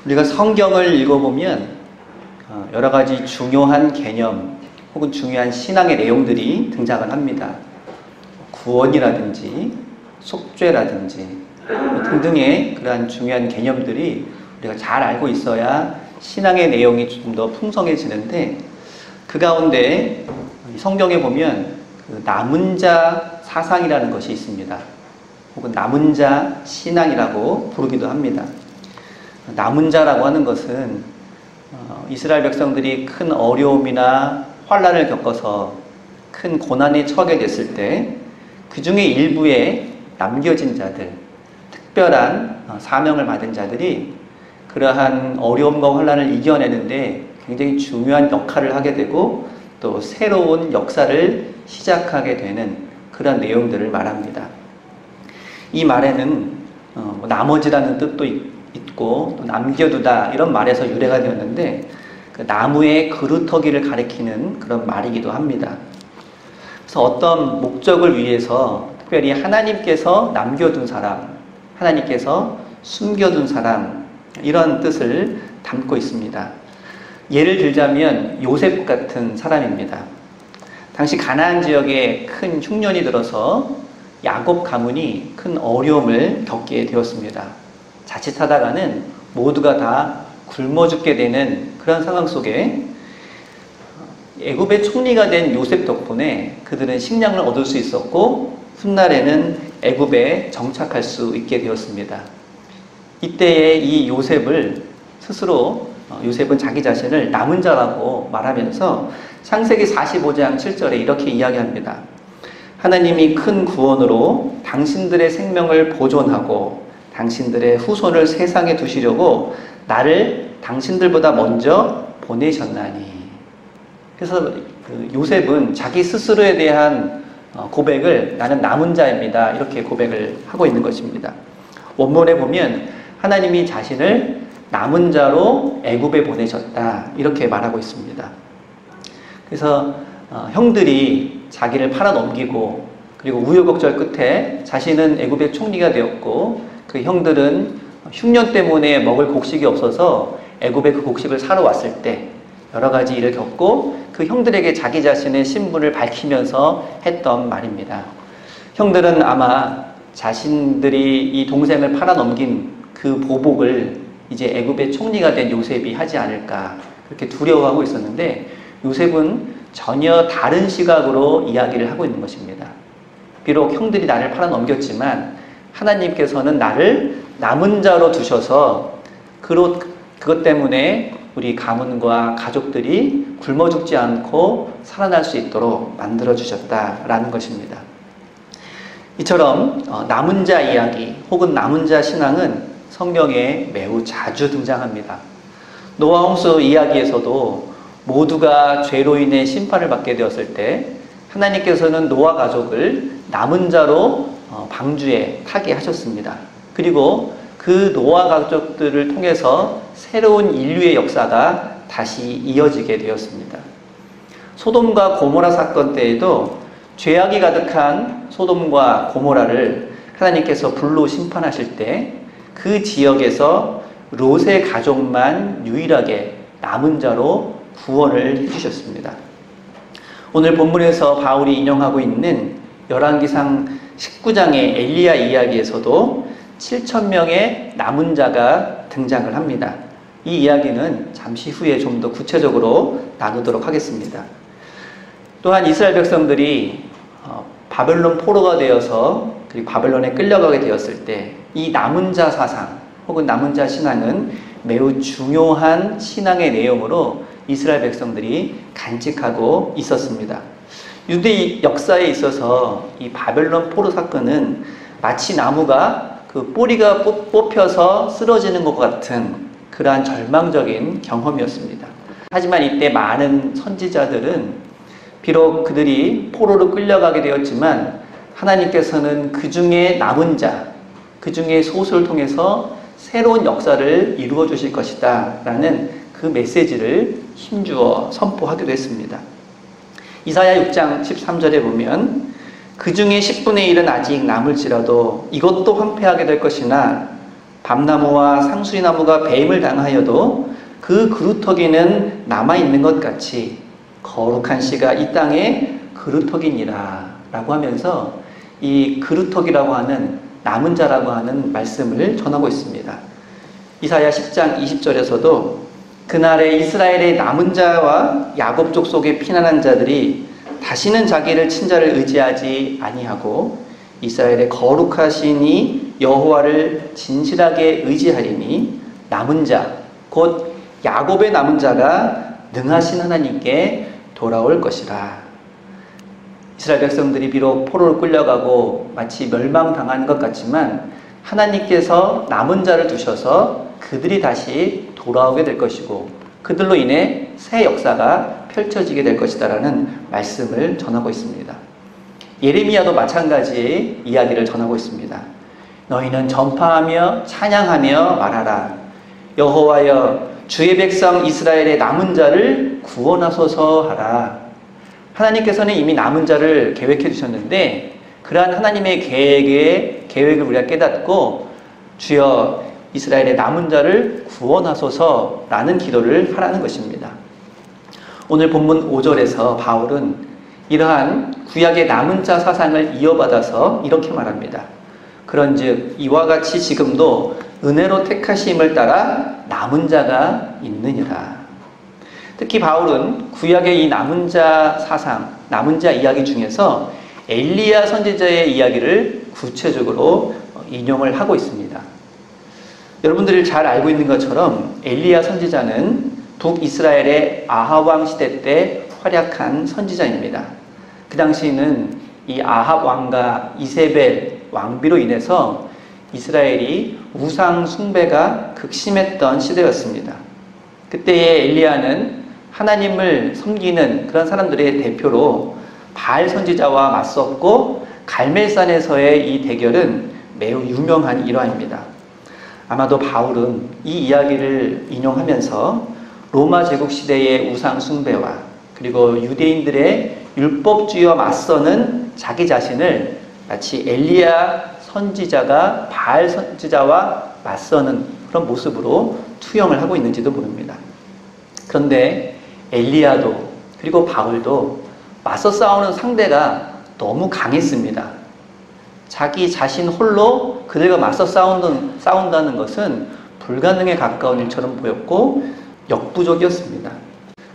우리가 성경을 읽어보면 여러 가지 중요한 개념 혹은 중요한 신앙의 내용들이 등장을 합니다. 구원이라든지 속죄라든지 등등의 그러한 중요한 개념들이 우리가 잘 알고 있어야 신앙의 내용이 좀 더 풍성해지는데, 그 가운데 성경에 보면 그 남은 자 사상이라는 것이 있습니다. 혹은 남은 자 신앙이라고 부르기도 합니다. 남은 자라고 하는 것은 이스라엘 백성들이 큰 어려움이나 환난을 겪어서 큰 고난에 처하게 됐을 때 그 중에 일부에 남겨진 자들, 특별한 사명을 받은 자들이 그러한 어려움과 환난을 이겨내는데 굉장히 중요한 역할을 하게 되고 또 새로운 역사를 시작하게 되는 그런 내용들을 말합니다. 이 말에는 나머지라는 뜻도 있고 또 남겨두다 이런 말에서 유래가 되었는데, 그 나무의 그루터기를 가리키는 그런 말이기도 합니다. 그래서 어떤 목적을 위해서 특별히 하나님께서 남겨둔 사람, 하나님께서 숨겨둔 사람, 이런 뜻을 담고 있습니다. 예를 들자면 요셉 같은 사람입니다. 당시 가나안 지역에 큰 흉년이 들어서 야곱 가문이 큰 어려움을 겪게 되었습니다. 자칫하다가는 모두가 다 굶어 죽게 되는 그런 상황 속에 애굽의 총리가 된 요셉 덕분에 그들은 식량을 얻을 수 있었고 훗날에는 애굽에 정착할 수 있게 되었습니다. 이때에 이 요셉을 스스로 요셉은 자기 자신을 남은 자라고 말하면서 창세기 45장 7절에 이렇게 이야기합니다. 하나님이 큰 구원으로 당신들의 생명을 보존하고 당신들의 후손을 세상에 두시려고 나를 당신들보다 먼저 보내셨나니. 그래서 요셉은 자기 스스로에 대한 고백을 나는 남은 자입니다, 이렇게 고백을 하고 있는 것입니다. 원문에 보면 하나님이 자신을 남은 자로 애굽에 보내셨다, 이렇게 말하고 있습니다. 그래서 형들이 자기를 팔아넘기고 그리고 우여곡절 끝에 자신은 애굽의 총리가 되었고 그 형들은 흉년 때문에 먹을 곡식이 없어서 애굽에 그 곡식을 사러 왔을 때 여러 가지 일을 겪고 그 형들에게 자기 자신의 신분을 밝히면서 했던 말입니다. 형들은 아마 자신들이 이 동생을 팔아넘긴 그 보복을 이제 애굽의 총리가 된 요셉이 하지 않을까 그렇게 두려워하고 있었는데, 요셉은 전혀 다른 시각으로 이야기를 하고 있는 것입니다. 비록 형들이 나를 팔아넘겼지만 하나님께서는 나를 남은 자로 두셔서 그것 때문에 우리 가문과 가족들이 굶어 죽지 않고 살아날 수 있도록 만들어주셨다라는 것입니다. 이처럼 남은 자 이야기 혹은 남은 자 신앙은 성경에 매우 자주 등장합니다. 노아 홍수 이야기에서도 모두가 죄로 인해 심판을 받게 되었을 때 하나님께서는 노아 가족을 남은 자로 방주에 타게 하셨습니다. 그리고 그 노아 가족들을 통해서 새로운 인류의 역사가 다시 이어지게 되었습니다. 소돔과 고모라 사건 때에도 죄악이 가득한 소돔과 고모라를 하나님께서 불로 심판하실 때 그 지역에서 롯의 가족만 유일하게 남은 자로 구원을 해주셨습니다. 오늘 본문에서 바울이 인용하고 있는 열왕기상 19장의 엘리야 이야기에서도 7,000명의 남은 자가 등장을 합니다. 이 이야기는 잠시 후에 좀 더 구체적으로 나누도록 하겠습니다. 또한 이스라엘 백성들이 바벨론 포로가 되어서 그리고 바벨론에 끌려가게 되었을 때 이 남은 자 사상 혹은 남은 자 신앙은 매우 중요한 신앙의 내용으로 이스라엘 백성들이 간직하고 있었습니다. 유대 역사에 있어서 이 바벨론 포로 사건은 마치 나무가 그 뿌리가 뽑혀서 쓰러지는 것 같은 그러한 절망적인 경험이었습니다. 하지만 이때 많은 선지자들은 비록 그들이 포로로 끌려가게 되었지만 하나님께서는 그 중에 남은 자, 그 중에 소수를 통해서 새로운 역사를 이루어 주실 것이다 라는 그 메시지를 힘주어 선포하기도 했습니다. 이사야 6장 13절에 보면 그 중에 10분의 1은 아직 남을지라도 이것도 황폐하게 될 것이나 밤나무와 상수리나무가 배임을 당하여도 그 그루터기는 남아있는 것 같이 거룩한 씨가 이 땅에 그루터기니라 라고 하면서 이 그루터기라고 하는 남은 자라고 하는 말씀을 전하고 있습니다. 이사야 10장 20절에서도 그날에 이스라엘의 남은 자와 야곱 족속의 피난한 자들이 다시는 자기를 친자를 의지하지 아니하고 이스라엘의 거룩하시니 여호와를 진실하게 의지하리니 남은 자, 곧 야곱의 남은 자가 능하신 하나님께 돌아올 것이라. 이스라엘 백성들이 비록 포로로 끌려가고 마치 멸망당하는 것 같지만 하나님께서 남은 자를 두셔서 그들이 다시 돌아오게 될 것이고 그들로 인해 새 역사가 펼쳐지게 될 것이다라는 말씀을 전하고 있습니다. 예레미야도 마찬가지의 이야기를 전하고 있습니다. 너희는 전파하며 찬양하며 말하라. 여호와여 주의 백성 이스라엘의 남은 자를 구원하소서 하라. 하나님께서는 이미 남은 자를 계획해 두셨는데 그러한 하나님의 계획을 우리가 깨닫고 주여 이스라엘의 남은 자를 구원하소서라는 기도를 하라는 것입니다. 오늘 본문 5절에서 바울은 이러한 구약의 남은 자 사상을 이어받아서 이렇게 말합니다. 그런즉 이와 같이 지금도 은혜로 택하심을 따라 남은 자가 있느니라. 특히 바울은 구약의 이 남은 자 사상, 남은 자 이야기 중에서 엘리야 선지자의 이야기를 구체적으로 인용을 하고 있습니다. 여러분들이 잘 알고 있는 것처럼 엘리야 선지자는 북이스라엘의 아합 왕 시대 때 활약한 선지자입니다. 그 당시에는 이 아합 왕과 이세벨 왕비로 인해서 이스라엘이 우상 숭배가 극심했던 시대였습니다. 그때의 엘리야는 하나님을 섬기는 그런 사람들의 대표로 바알 선지자와 맞섰고 갈멜산에서의 이 대결은 매우 유명한 일화입니다. 아마도 바울은 이 이야기를 인용하면서 로마 제국 시대의 우상 숭배와 그리고 유대인들의 율법주의와 맞서는 자기 자신을 마치 엘리야 선지자가 바알 선지자와 맞서는 그런 모습으로 투영을 하고 있는지도 모릅니다. 그런데 엘리야도 그리고 바울도 맞서 싸우는 상대가 너무 강했습니다. 자기 자신 홀로 그들과 맞서 싸운다는 것은 불가능에 가까운 일처럼 보였고 역부족이었습니다.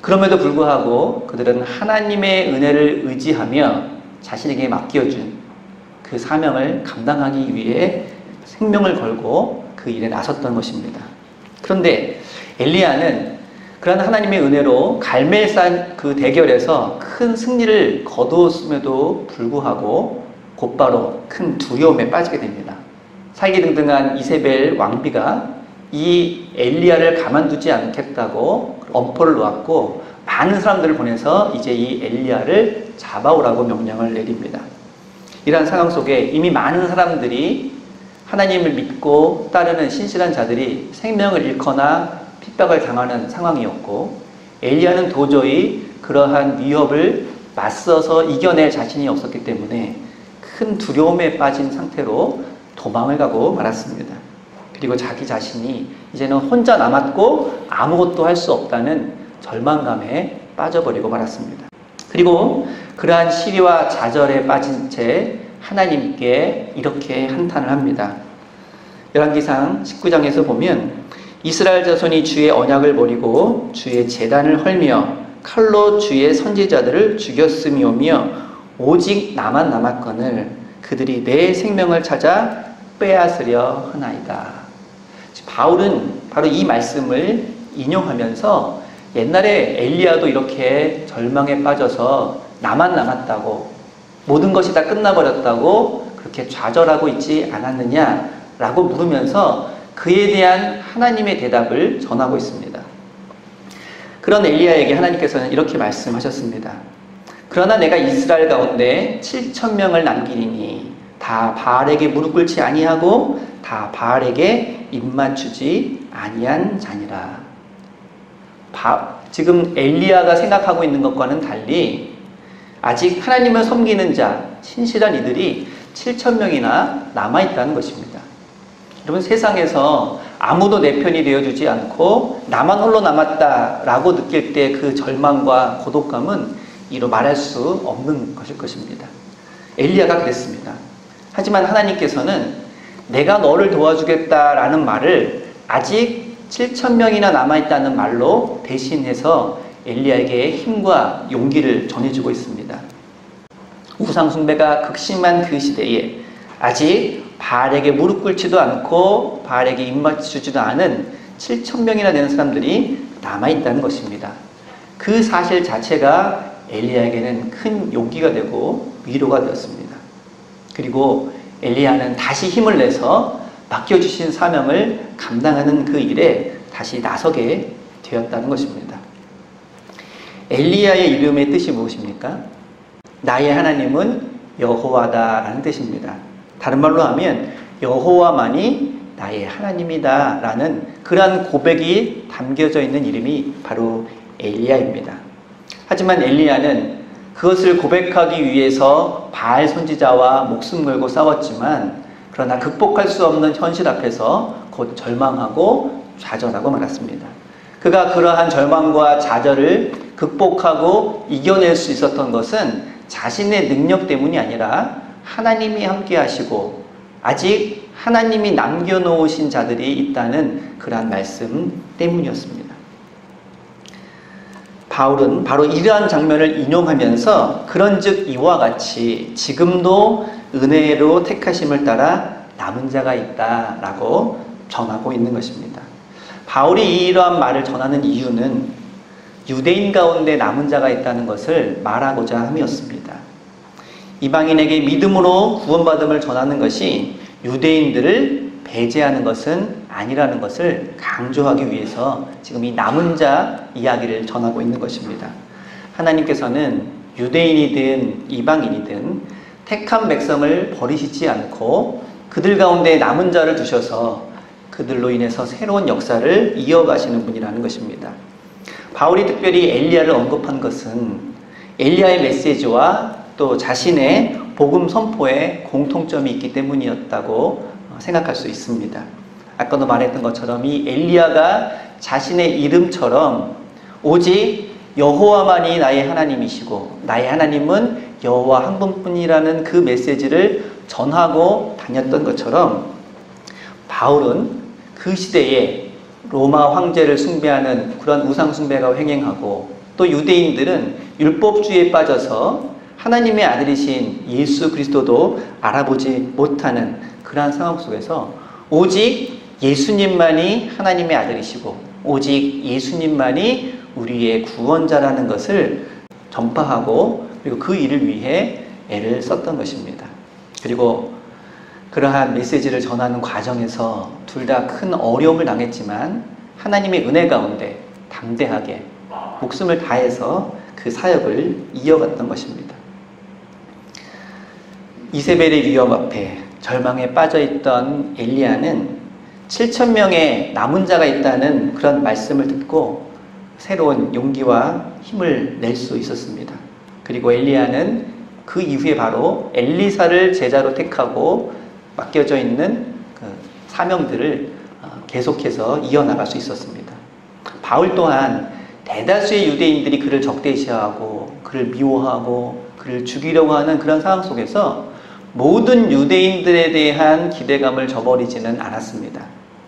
그럼에도 불구하고 그들은 하나님의 은혜를 의지하며 자신에게 맡겨준 그 사명을 감당하기 위해 생명을 걸고 그 일에 나섰던 것입니다. 그런데 엘리야는 그런 하나님의 은혜로 갈멜산 그 대결에서 큰 승리를 거두었음에도 불구하고 곧바로 큰 두려움에 빠지게 됩니다. 살기등등한 이세벨 왕비가 이 엘리야를 가만두지 않겠다고 엄포를 놓았고 많은 사람들을 보내서 이제 이 엘리야를 잡아오라고 명령을 내립니다. 이러한 상황 속에 이미 많은 사람들이 하나님을 믿고 따르는 신실한 자들이 생명을 잃거나 핍박을 당하는 상황이었고 엘리야는 도저히 그러한 위협을 맞서서 이겨낼 자신이 없었기 때문에 큰 두려움에 빠진 상태로 도망을 가고 말았습니다. 그리고 자기 자신이 이제는 혼자 남았고 아무것도 할 수 없다는 절망감에 빠져버리고 말았습니다. 그리고 그러한 시리와 좌절에 빠진 채 하나님께 이렇게 한탄을 합니다. 열왕기상 19장에서 보면 이스라엘 자손이 주의 언약을 버리고 주의 제단을 헐며 칼로 주의 선지자들을 죽였음이오며 오직 나만 남았거늘 그들이 내 생명을 찾아 빼앗으려 하나이다. 바울은 바로 이 말씀을 인용하면서 옛날에 엘리야도 이렇게 절망에 빠져서 나만 남았다고 모든 것이 다 끝나버렸다고 그렇게 좌절하고 있지 않았느냐라고 물으면서 그에 대한 하나님의 대답을 전하고 있습니다. 그런 엘리야에게 하나님께서는 이렇게 말씀하셨습니다. 그러나 내가 이스라엘 가운데 7,000명을 남기리니 다 바알에게 무릎 꿇지 아니하고 다 바알에게 입맞추지 아니한 자니라. 지금 엘리야가 생각하고 있는 것과는 달리 아직 하나님을 섬기는 자, 신실한 이들이 7,000명이나 남아있다는 것입니다. 여러분, 세상에서 아무도 내 편이 되어주지 않고 나만 홀로 남았다라고 느낄 때 그 절망과 고독감은 이로 말할 수 없는 것일 것입니다. 엘리야가 그랬습니다. 하지만 하나님께서는 내가 너를 도와주겠다라는 말을 아직 7,000명이나 남아있다는 말로 대신해서 엘리야에게 힘과 용기를 전해주고 있습니다. 우상숭배가 극심한 그 시대에 아직 바알에게 무릎 꿇지도 않고 바알에게 입맞추지도 않은 7,000명이나 되는 사람들이 남아있다는 것입니다. 그 사실 자체가 엘리야에게는 큰 용기가 되고 위로가 되었습니다. 그리고 엘리야는 다시 힘을 내서 맡겨주신 사명을 감당하는 그 일에 다시 나서게 되었다는 것입니다. 엘리야의 이름의 뜻이 무엇입니까? 나의 하나님은 여호와다라는 뜻입니다. 다른 말로 하면 여호와만이 나의 하나님이다 라는 그러한 고백이 담겨져 있는 이름이 바로 엘리야입니다. 하지만 엘리야는 그것을 고백하기 위해서 바알 선지자와 목숨 걸고 싸웠지만 그러나 극복할 수 없는 현실 앞에서 곧 절망하고 좌절하고 말았습니다. 그가 그러한 절망과 좌절을 극복하고 이겨낼 수 있었던 것은 자신의 능력 때문이 아니라 하나님이 함께 하시고 아직 하나님이 남겨놓으신 자들이 있다는 그러한 말씀 때문이었습니다. 바울은 바로 이러한 장면을 인용하면서 그런즉 이와 같이 지금도 은혜로 택하심을 따라 남은 자가 있다라고 전하고 있는 것입니다. 바울이 이러한 말을 전하는 이유는 유대인 가운데 남은 자가 있다는 것을 말하고자 함이었습니다. 이방인에게 믿음으로 구원받음을 전하는 것이 유대인들을 배제하는 것은 아니라는 것을 강조하기 위해서 지금 이 남은 자 이야기를 전하고 있는 것입니다. 하나님께서는 유대인이든 이방인이든 택한 백성을 버리시지 않고 그들 가운데 남은 자를 두셔서 그들로 인해서 새로운 역사를 이어가시는 분이라는 것입니다. 바울이 특별히 엘리야를 언급한 것은 엘리야의 메시지와 또 자신의 복음 선포에 공통점이 있기 때문이었다고 생각할 수 있습니다. 아까도 말했던 것처럼 이 엘리야가 자신의 이름처럼 오직 여호와만이 나의 하나님이시고 나의 하나님은 여호와 한 분뿐이라는 그 메시지를 전하고 다녔던 것처럼 바울은 그 시대에 로마 황제를 숭배하는 그런 우상 숭배가 횡행하고 또 유대인들은 율법주의에 빠져서 하나님의 아들이신 예수 그리스도도 알아보지 못하는 그러한 상황 속에서 오직 예수님만이 하나님의 아들이시고 오직 예수님만이 우리의 구원자라는 것을 전파하고 그리고 그 일을 위해 애를 썼던 것입니다. 그리고 그러한 메시지를 전하는 과정에서 둘 다 큰 어려움을 당했지만 하나님의 은혜 가운데 담대하게 목숨을 다해서 그 사역을 이어갔던 것입니다. 이세벨의 위협 앞에 절망에 빠져있던 엘리야는 7,000명의 남은 자가 있다는 그런 말씀을 듣고 새로운 용기와 힘을 낼 수 있었습니다. 그리고 엘리야는 그 이후에 바로 엘리사를 제자로 택하고 맡겨져 있는 그 사명들을 계속해서 이어나갈 수 있었습니다. 바울 또한 대다수의 유대인들이 그를 적대시하고 그를 미워하고 그를 죽이려고 하는 그런 상황 속에서 모든 유대인들에 대한 기대감을 저버리지는 않았습니다.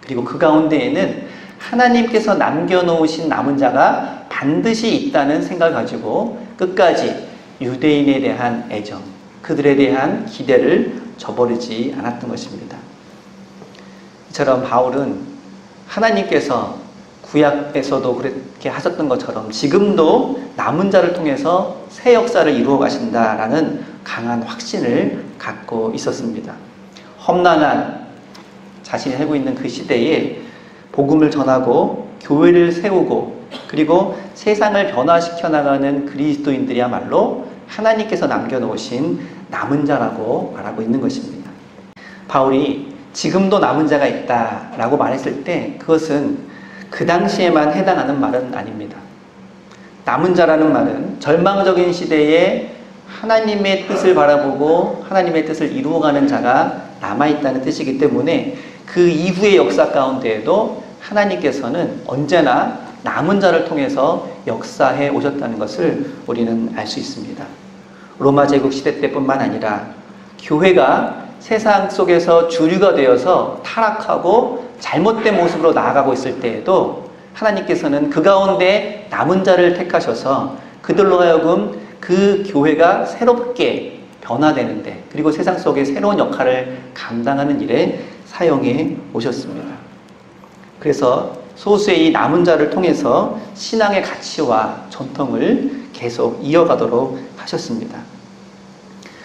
그리고 그 가운데에는 하나님께서 남겨놓으신 남은 자가 반드시 있다는 생각을 가지고 끝까지 유대인에 대한 애정, 그들에 대한 기대를 저버리지 않았던 것입니다. 이처럼 바울은 하나님께서 구약에서도 그렇게 하셨던 것처럼 지금도 남은 자를 통해서 새 역사를 이루어 가신다라는 강한 확신을 갖고 있었습니다. 험난한 자신이 살고 있는 그 시대에 복음을 전하고 교회를 세우고 그리고 세상을 변화시켜 나가는 그리스도인들이야말로 하나님께서 남겨놓으신 남은 자라고 말하고 있는 것입니다. 바울이 지금도 남은 자가 있다라고 말했을 때 그것은 그 당시에만 해당하는 말은 아닙니다. 남은 자라는 말은 절망적인 시대에 하나님의 뜻을 바라보고 하나님의 뜻을 이루어가는 자가 남아있다는 뜻이기 때문에 그 이후의 역사 가운데에도 하나님께서는 언제나 남은 자를 통해서 역사해 오셨다는 것을 우리는 알 수 있습니다. 로마 제국 시대 때뿐만 아니라 교회가 세상 속에서 주류가 되어서 타락하고 잘못된 모습으로 나아가고 있을 때에도 하나님께서는 그 가운데 남은 자를 택하셔서 그들로 하여금 그 교회가 새롭게 변화되는데, 그리고 세상 속에 새로운 역할을 감당하는 일에 사용해 오셨습니다. 그래서 소수의 이 남은 자를 통해서 신앙의 가치와 전통을 계속 이어가도록 하셨습니다.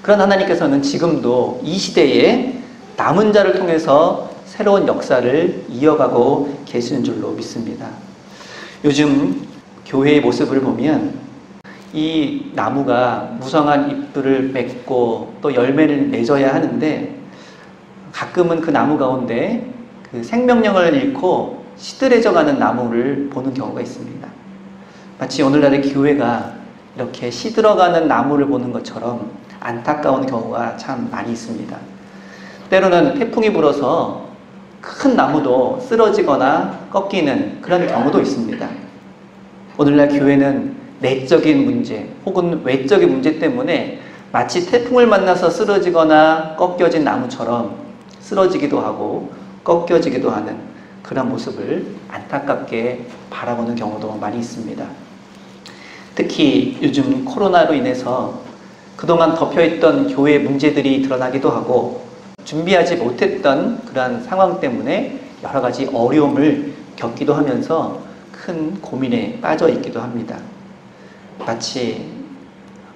그런 하나님께서는 지금도 이 시대에 남은 자를 통해서 새로운 역사를 이어가고 계시는 줄로 믿습니다. 요즘 교회의 모습을 보면 이 나무가 무성한 잎들을 맺고 또 열매를 맺어야 하는데, 가끔은 그 나무 가운데 그 생명력을 잃고 시들해져가는 나무를 보는 경우가 있습니다. 마치 오늘날의 교회가 이렇게 시들어가는 나무를 보는 것처럼 안타까운 경우가 참 많이 있습니다. 때로는 태풍이 불어서 큰 나무도 쓰러지거나 꺾이는 그런 경우도 있습니다. 오늘날 교회는 내적인 문제 혹은 외적인 문제 때문에 마치 태풍을 만나서 쓰러지거나 꺾여진 나무처럼 쓰러지기도 하고 꺾여지기도 하는 그런 모습을 안타깝게 바라보는 경우도 많이 있습니다. 특히 요즘 코로나로 인해서 그동안 덮여있던 교회 문제들이 드러나기도 하고, 준비하지 못했던 그러한 상황 때문에 여러 가지 어려움을 겪기도 하면서 큰 고민에 빠져 있기도 합니다. 마치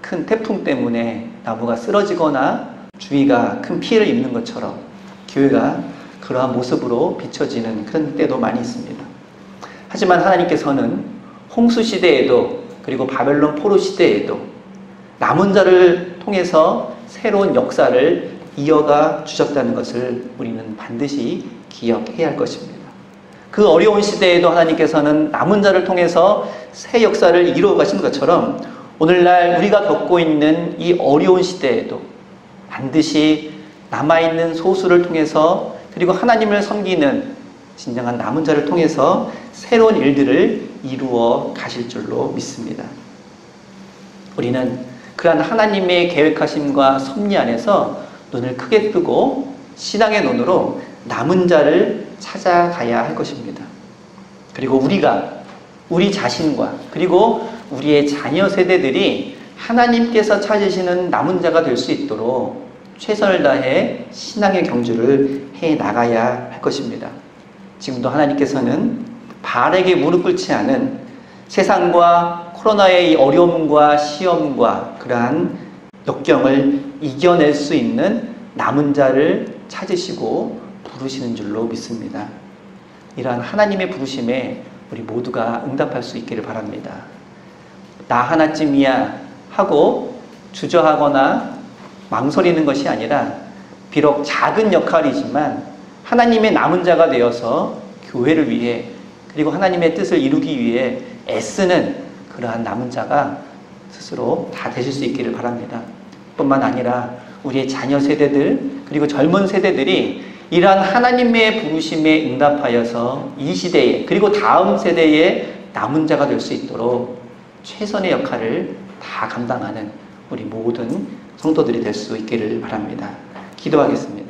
큰 태풍 때문에 나무가 쓰러지거나 주위가 큰 피해를 입는 것처럼 교회가 그러한 모습으로 비춰지는 그런 때도 많이 있습니다. 하지만 하나님께서는 홍수 시대에도, 그리고 바벨론 포로 시대에도 남은 자를 통해서 새로운 역사를 이어가 주셨다는 것을 우리는 반드시 기억해야 할 것입니다. 그 어려운 시대에도 하나님께서는 남은 자를 통해서 새 역사를 이루어 가신 것처럼 오늘날 우리가 겪고 있는 이 어려운 시대에도 반드시 남아있는 소수를 통해서, 그리고 하나님을 섬기는 진정한 남은 자를 통해서 새로운 일들을 이루어 가실 줄로 믿습니다. 우리는 그러한 하나님의 계획하심과 섭리 안에서 눈을 크게 뜨고 신앙의 눈으로 남은 자를 찾아가야 할 것입니다. 그리고 우리 자신과 그리고 우리의 자녀 세대들이 하나님께서 찾으시는 남은 자가 될 수 있도록 최선을 다해 신앙의 경주를 해 나가야 할 것입니다. 지금도 하나님께서는 바알에게 무릎 꿇지 않은 세상과 코로나의 이 어려움과 시험과 그러한 역경을 이겨낼 수 있는 남은 자를 찾으시고 부르시는 줄로 믿습니다. 이러한 하나님의 부르심에 우리 모두가 응답할 수 있기를 바랍니다. 나 하나쯤이야 하고 주저하거나 망설이는 것이 아니라, 비록 작은 역할이지만 하나님의 남은 자가 되어서 교회를 위해, 그리고 하나님의 뜻을 이루기 위해 애쓰는 그러한 남은 자가 스스로 다 되실 수 있기를 바랍니다. 뿐만 아니라 우리의 자녀 세대들, 그리고 젊은 세대들이 이러한 하나님의 부르심에 응답하여서 이 시대에, 그리고 다음 세대에 남은 자가 될 수 있도록 최선의 역할을 다 감당하는 우리 모든 성도들이 될 수 있기를 바랍니다. 기도하겠습니다.